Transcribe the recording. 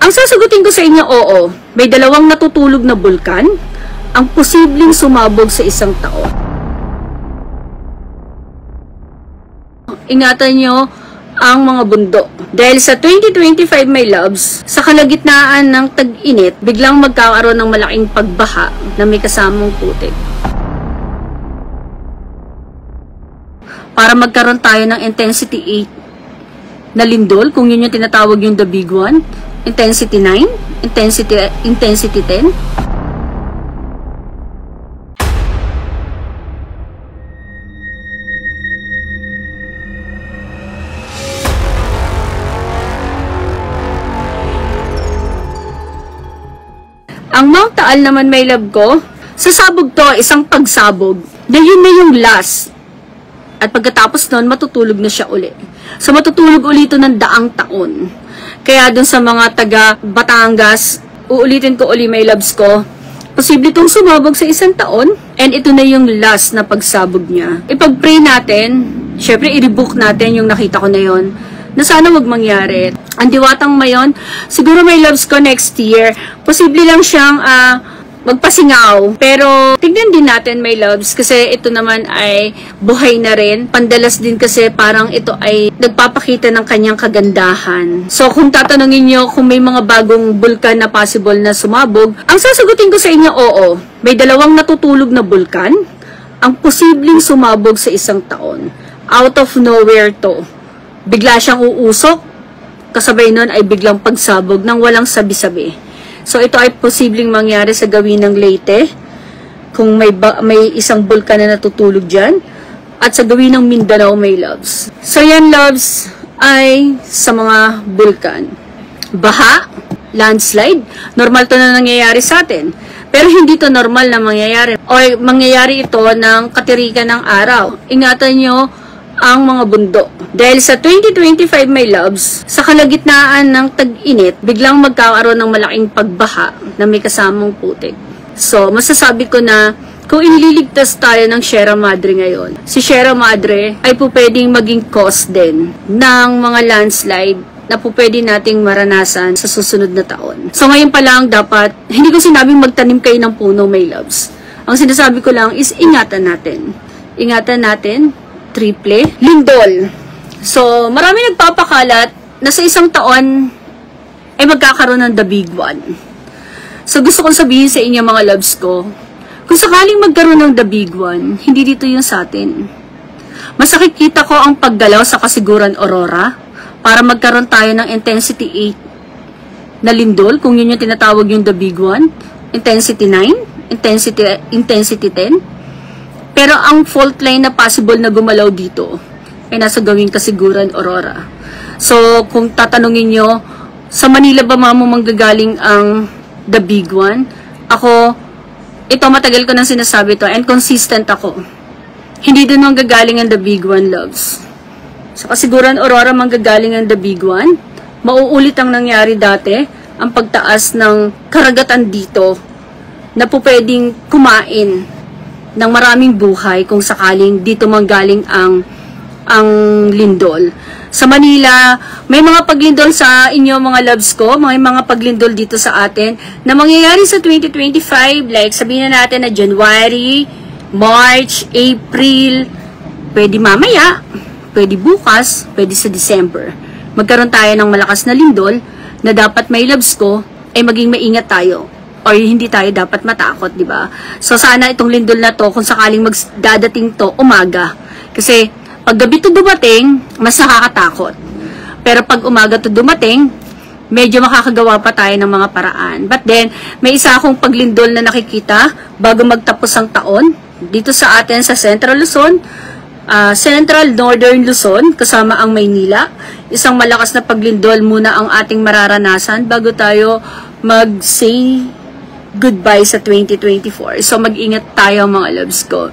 Ang sasagutin ko sa inyo, oo, may dalawang natutulog na bulkan ang posibleng sumabog sa isang taon. Ingatan nyo ang mga bundok. Dahil sa 2025, my loves, sa kalagitnaan ng tag-init, biglang magkakaroon ng malaking pagbaha na may kasamang putik. Para magkaroon tayo ng intensity 8 na lindol, kung yun yung tinatawag yung the big one, intensity 9, intensity 10. Ang Mount Taal naman, may love ko, sasabog to, isang pagsabog, na yun na yung last. At pagkatapos nun, matutulog na siya uli. So, matutulog ulit ito ng daang taon. Kaya dun sa mga taga Batangas, uulitin ko uli, my loves ko, posible itong sumabog sa isang taon, and ito na yung last na pagsabog niya. Ipag-pray natin, syempre, i-rebook natin yung nakita ko na yon, na sana wag mangyari. Ang diwatang mayon, siguro, my loves ko, next year, posible lang siyang magpasingaw. Pero, tignan din natin, my loves, kasi ito naman ay buhay na rin. Pandalas din kasi parang ito ay nagpapakita ng kanyang kagandahan. So, kung tatanungin nyo kung may mga bagong bulkan na possible na sumabog, ang sasagutin ko sa inyo, oo, may dalawang natutulog na bulkan ang posibleng sumabog sa isang taon. Out of nowhere to. Bigla siyang uusok, kasabay nun ay biglang pagsabog ng walang sabi-sabi. So, ito ay posibleng mangyari sa gawin ng Leyte, kung may isang bulkan na natutulog dyan, at sa gawin ng Mindanao, may loves. So, yan, loves, ay sa mga bulkan. Baha, landslide, normal to na nangyayari sa atin. Pero hindi to normal na mangyayari. O mangyayari ito ng katirikan ng araw. Ingatan nyo ang mga bundok. Dahil sa 2025, my loves, sa kalagitnaan ng tag-init, biglang magkakaroon ng malaking pagbaha na may kasamang putik. So, masasabi ko na kung iniligtas tayo ng Sierra Madre ngayon, si Sierra Madre ay po pwedeng maging cause din ng mga landslide na po pwede nating maranasan sa susunod na taon. So, ngayon pa lang dapat, hindi ko sinabing magtanim kayo ng puno, my loves. Ang sinasabi ko lang is ingatan natin. Ingatan natin, triple, lindol. So, marami nagpapakalat na sa isang taon ay magkakaroon ng the big one. So, gusto kong sabihin sa inyo, mga loves ko, kung sakaling magkaroon ng the big one, hindi dito yun sa atin. Mas nakikita ko ang paggalaw sa Kasiguran Aurora para magkaroon tayo ng intensity 8 na lindol, kung yun yung tinatawag yung the big one, intensity 9, intensity 10. Pero ang fault line na possible na gumalaw dito ay nasa gawing Kasiguran Aurora. So, kung tatanungin nyo, sa Manila ba manggagaling ang the big one? Ako, ito matagal ko nang sinasabi to and consistent ako. Hindi din manggagaling ang the big one, loves. Sa Kasiguran Aurora manggagaling ang the big one. Mauulit ang nangyari dati, ang pagtaas ng karagatan dito na po pwedeng kumain ng maraming buhay kung sakaling dito manggaling ang lindol. Sa Manila, may mga paglindol sa inyo, mga loves ko, may mga paglindol dito sa atin na mangyayari sa 2025, like sabihin na natin na January, March, April, pwede mamaya, pwede bukas, pwede sa December. Magkaroon tayo ng malakas na lindol na dapat, may loves ko, ay maging maingat tayo. Or hindi tayo dapat matakot, di ba? So, sana itong lindol na to, kung sakaling magdadating to, umaga. Kasi, pag gabi to dumating, mas nakakatakot. Pero pag umaga to dumating, medyo makakagawa pa tayo ng mga paraan. But then, may isa akong paglindol na nakikita bago magtapos ang taon. Dito sa atin, sa Central Luzon, Central Northern Luzon, kasama ang Maynila. Isang malakas na paglindol muna ang ating mararanasan bago tayo mag-say goodbye sa 2024. So, mag-ingat tayo, mga loves ko.